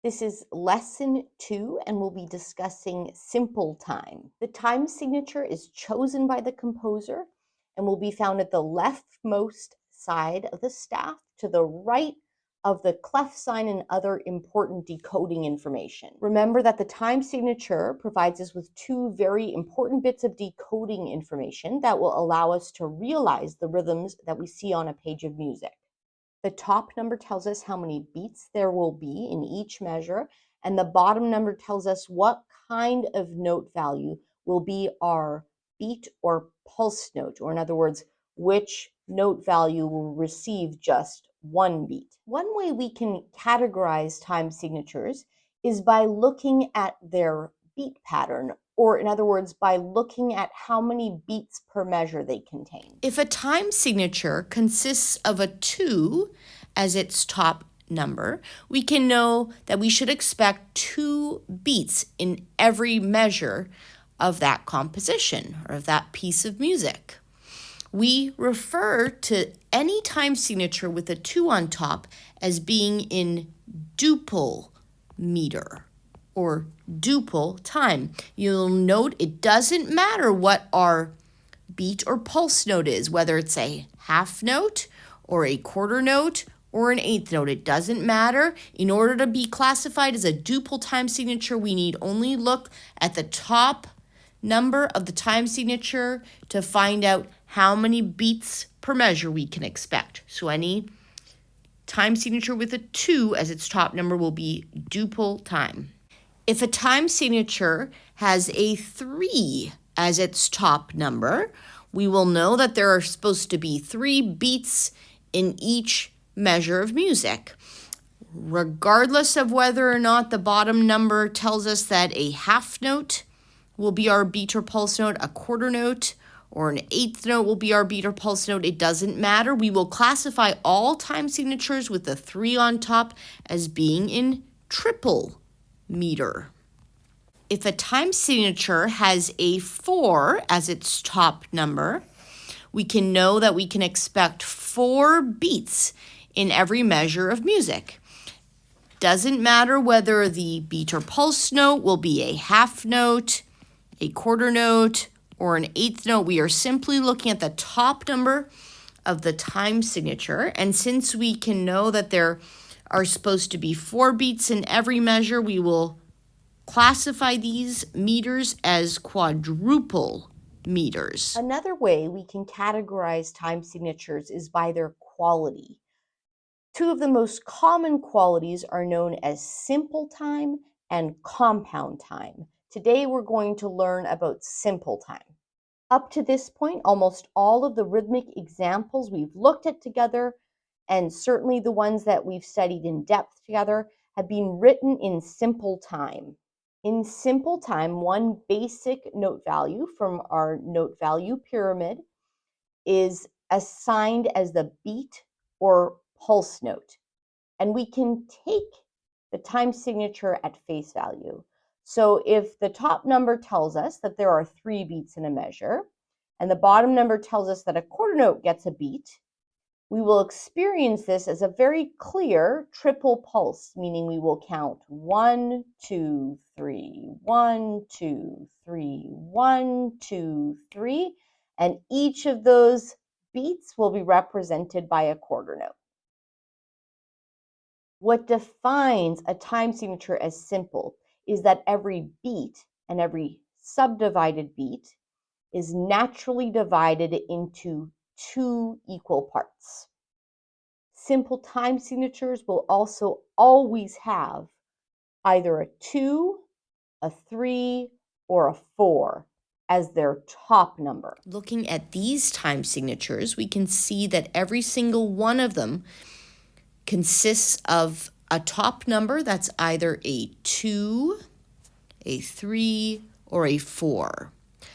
This is lesson 2, and we'll be discussing simple time. The time signature is chosen by the composer and will be found at the leftmost side of the staff to the right of the clef sign and other important decoding information. Remember that the time signature provides us with two very important bits of decoding information that will allow us to realize the rhythms that we see on a page of music. The top number tells us how many beats there will be in each measure, and the bottom number tells us what kind of note value will be our beat or pulse note, or in other words, which note value will receive just one beat. One way we can categorize time signatures is by looking at their beat pattern, or in other words, by looking at how many beats per measure they contain. If a time signature consists of a 2 as its top number, we can know that we should expect 2 beats in every measure of that composition or of that piece of music. We refer to any time signature with a 2 on top as being in duple meter or duple time. You'll note it doesn't matter what our beat or pulse note is, whether it's a half note or a quarter note or an eighth note. It doesn't matter. In order to be classified as a duple time signature, we need only look at the top number of the time signature to find out how many beats per measure we can expect. So any time signature with a 2 as its top number will be duple time. If a time signature has a 3 as its top number, we will know that there are supposed to be 3 beats in each measure of music. Regardless of whether or not the bottom number tells us that a half note will be our beat or pulse note, a quarter note, or an eighth note will be our beat or pulse note, it doesn't matter. We will classify all time signatures with the 3 on top as being in triple meter. If a time signature has a 4 as its top number, we can know that we can expect 4 beats in every measure of music. Doesn't matter whether the beat or pulse note will be a half note, a quarter note, or an eighth note. We are simply looking at the top number of the time signature. And since we can know that there are supposed to be 4 beats in every measure, we will classify these meters as quadruple meters. Another way we can categorize time signatures is by their quality. 2 of the most common qualities are known as simple time and compound time. Today we're going to learn about simple time. Up to this point, almost all of the rhythmic examples we've looked at together, and certainly the ones that we've studied in depth together, have been written in simple time. In simple time, one basic note value from our note value pyramid is assigned as the beat or pulse note. And we can take the time signature at face value. So if the top number tells us that there are 3 beats in a measure, and the bottom number tells us that a quarter note gets a beat, we will experience this as a very clear triple pulse, meaning we will count 1, 2, 3, 1, 2, 3, 1, 2, 3, and each of those beats will be represented by a quarter note. What defines a time signature as simple is that every beat and every subdivided beat is naturally divided into 2 equal parts. Simple time signatures will also always have either a 2, a 3, or a 4 as their top number. Looking at these time signatures, we can see that every single one of them consists of a top number that's either a 2, a 3, or a 4.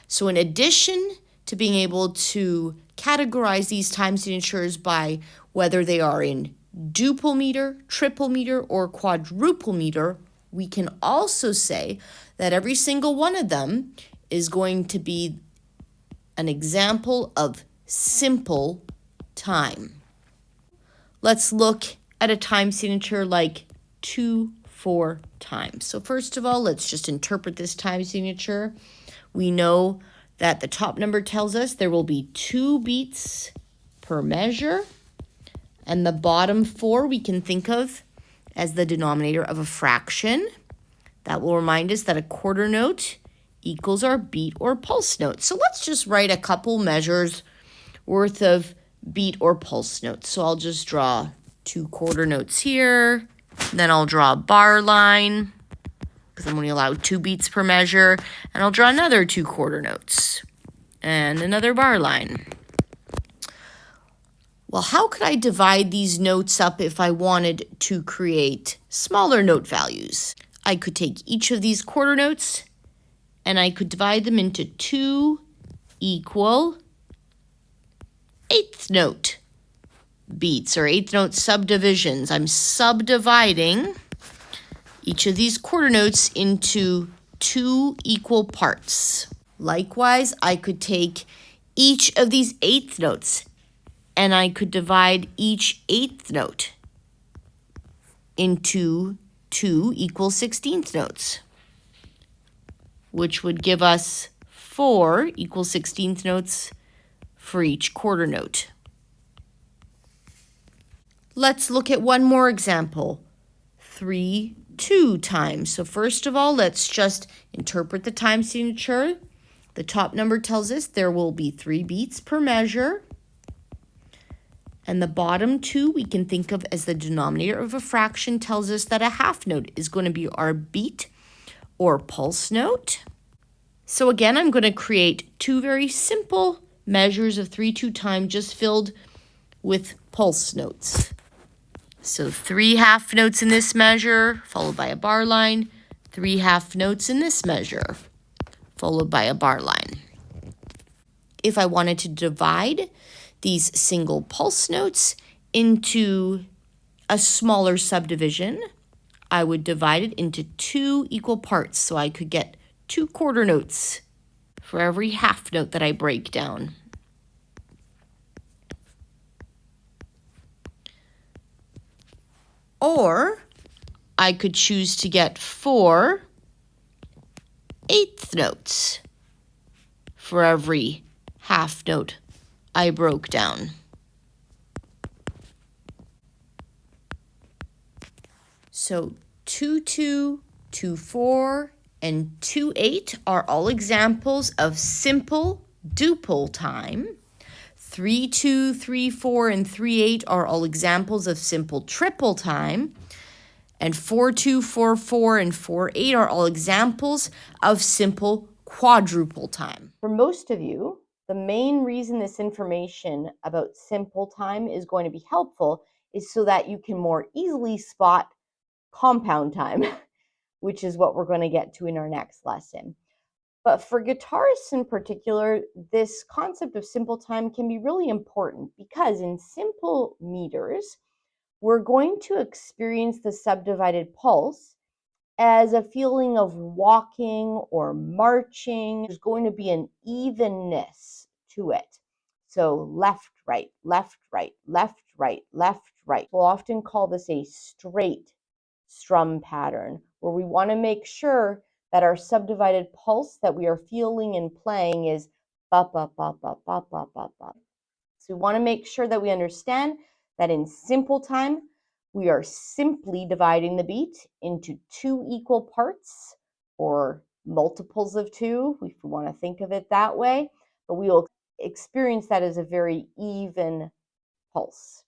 So in addition to being able to categorize these time signatures by whether they are in duple meter, triple meter, or quadruple meter, we can also say that every single one of them is going to be an example of simple time. Let's look at a time signature like 2, 4 times. So first of all, let's just interpret this time signature. We know that the top number tells us there will be 2 beats per measure, and the bottom 4 we can think of as the denominator of a fraction. That will remind us that a quarter note equals our beat or pulse note. So let's just write a couple measures worth of beat or pulse notes. So I'll just draw 2 quarter notes here, then I'll draw a bar line, because I'm only allowed 2 beats per measure, and I'll draw another 2 quarter notes, and another bar line. Well, how could I divide these notes up if I wanted to create smaller note values? I could take each of these quarter notes and I could divide them into 2 equal eighth note beats or eighth note subdivisions. I'm subdividing each of these quarter notes into 2 equal parts. Likewise, I could take each of these eighth notes and I could divide each eighth note into 2 equal 16th notes, which would give us 4 equal 16th notes for each quarter note. Let's look at one more example. 3 2 times. So first of all, let's just interpret the time signature. The top number tells us there will be 3 beats per measure. And the bottom 2 we can think of as the denominator of a fraction tells us that a half note is going to be our beat or pulse note. So again, I'm going to create 2 very simple measures of 3 2 time just filled with pulse notes. So 3 half notes in this measure, followed by a bar line, 3 half notes in this measure, followed by a bar line. If I wanted to divide these single pulse notes into a smaller subdivision, I would divide it into 2 equal parts, so I could get 2 quarter notes for every half note that I break down. Or I could choose to get 4 eighth notes for every half note I broke down. So 2 2, 2 4, and 2 8 are all examples of simple duple time. 3 2, 3 4, and 3 8 are all examples of simple triple time. And 4 2, 4 4, and 4 8 are all examples of simple quadruple time. For most of you, the main reason this information about simple time is going to be helpful is so that you can more easily spot compound time, which is what we're going to get to in our next lesson. But for guitarists in particular, this concept of simple time can be really important because in simple meters, we're going to experience the subdivided pulse as a feeling of walking or marching. There's going to be an evenness to it. So left, right, left, right, left, right, left, right. We'll often call this a straight strum pattern, where we want to make sure that our subdivided pulse that we are feeling and playing is ba ba ba ba ba ba ba ba. So we want to make sure that we understand that in simple time, we are simply dividing the beat into 2 equal parts or multiples of 2, if we want to think of it that way. But we will experience that as a very even pulse.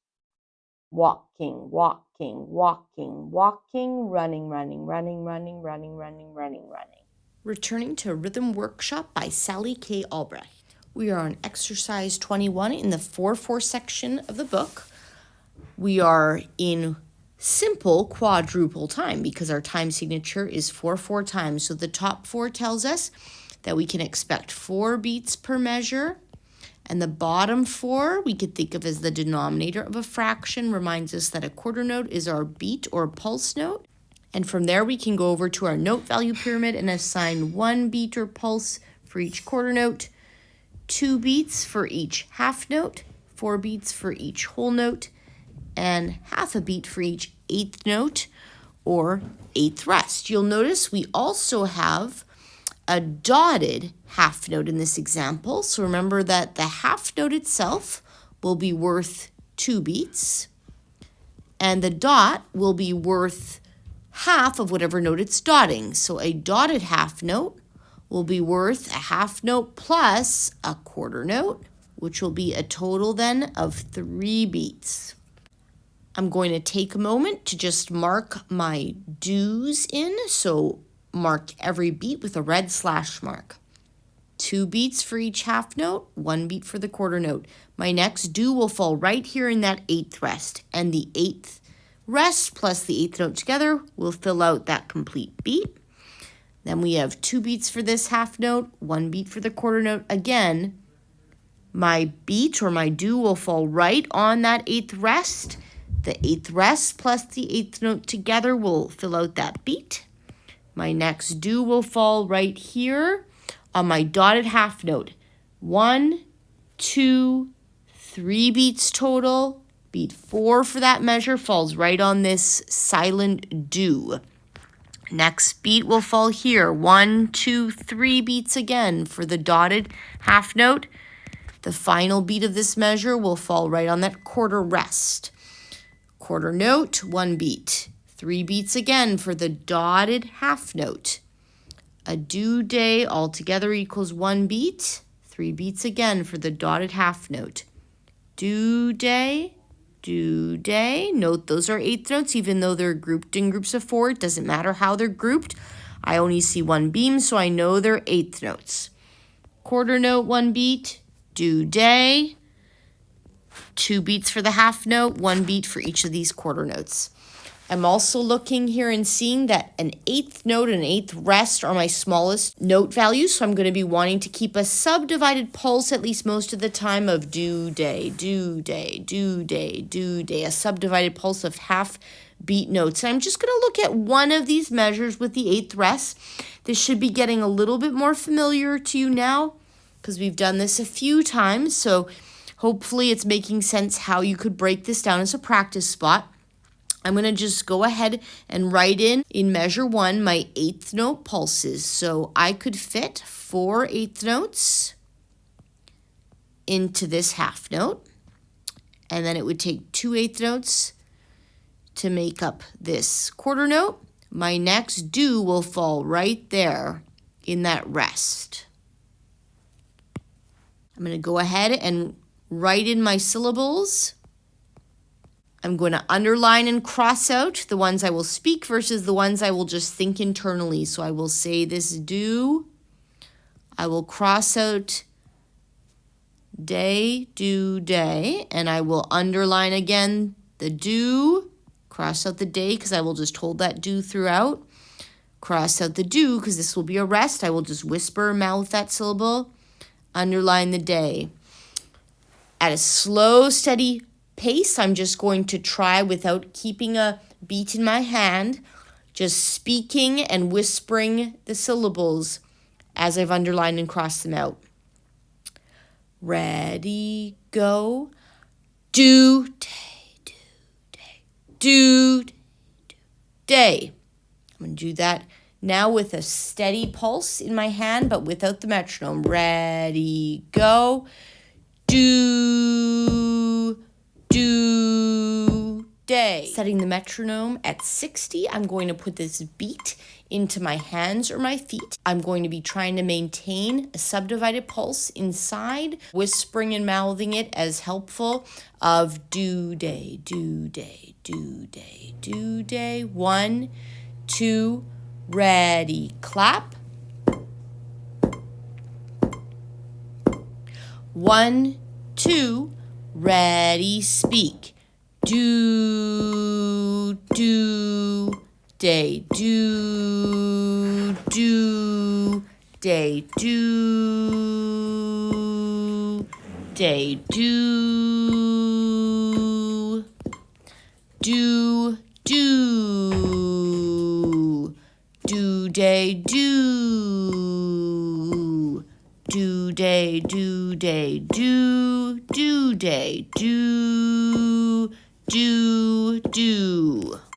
Walking, walking, walking, walking, running, running, running, running, running, running, running, running. Returning to a Rhythm Workshop by Sally K. Albrecht. We are on exercise 21 in the 4-4 section of the book. We are in simple quadruple time because our time signature is 4-4 times. So the top 4 tells us that we can expect 4 beats per measure. And the bottom 4 we could think of as the denominator of a fraction, reminds us that a quarter note is our beat or pulse note. And from there we can go over to our note value pyramid and assign 1 beat or pulse for each quarter note, 2 beats for each half note, 4 beats for each whole note, and half a beat for each eighth note, or eighth rest. You'll notice we also have a dotted half note in this example. So remember that the half note itself will be worth 2 beats, and the dot will be worth half of whatever note it's dotting. So a dotted half note will be worth a half note plus a quarter note, which will be a total then of 3 beats. I'm going to take a moment to just mark my do's in. So mark every beat with a red slash mark. 2 beats for each half note, 1 beat for the quarter note. My next do will fall right here in that 8th rest, and the 8th rest plus the 8th note together will fill out that complete beat. Then we have 2 beats for this half note, 1 beat for the quarter note. Again, my beat or my do will fall right on that 8th rest. The 8th rest plus the 8th note together will fill out that beat. My next do will fall right here on my dotted half note. 1, 2, 3 beats total. Beat 4 for that measure falls right on this silent do. Next beat will fall here. 1, 2, 3 beats again for the dotted half note. The final beat of this measure will fall right on that quarter rest. Quarter note, 1 beat. 3 beats again for the dotted half note. A do day altogether equals 1 beat. 3 beats again for the dotted half note. Do day, do day. Note those are 8th notes, even though they're grouped in groups of 4. It doesn't matter how they're grouped. I only see 1 beam, so I know they're 8th notes. Quarter note, 1 beat. Do day. 2 beats for the half note, 1 beat for each of these quarter notes. I'm also looking here and seeing that an 8th note and an 8th rest are my smallest note values, so I'm going to be wanting to keep a subdivided pulse at least most of the time of do day, do day, do day, do day, a subdivided pulse of half beat notes. And I'm just going to look at one of these measures with the 8th rest. This should be getting a little bit more familiar to you now because we've done this a few times, so hopefully it's making sense how you could break this down as a practice spot. I'm going to just go ahead and write in measure 1 my 8th note pulses. So I could fit 4 8th notes into this half note, and then it would take 2 8th notes to make up this quarter note. My next do will fall right there in that rest. I'm going to go ahead and write in my syllables. I'm going to underline and cross out the ones I will speak versus the ones I will just think internally. So I will say this do. I will cross out day, do, day. And I will underline again the do. Cross out the day because I will just hold that do throughout. Cross out the do because this will be a rest. I will just whisper, mouth that syllable. Underline the day. At a slow, steady pace, I'm just going to try without keeping a beat in my hand, just speaking and whispering the syllables as I've underlined and crossed them out. Ready, go. Do, day, do, day, do, day, do, day. I'm going to do that now with a steady pulse in my hand, but without the metronome. Ready, go. Do, day. Setting the metronome at 60, I'm going to put this beat into my hands or my feet. I'm going to be trying to maintain a subdivided pulse inside, whispering and mouthing it as helpful of do, day, do, day, do, day, do, day. 1, 2, ready, clap. 1, 2, ready, speak. Do, day, do, day, do, day, do, day, do, day, do, day, do, day, do.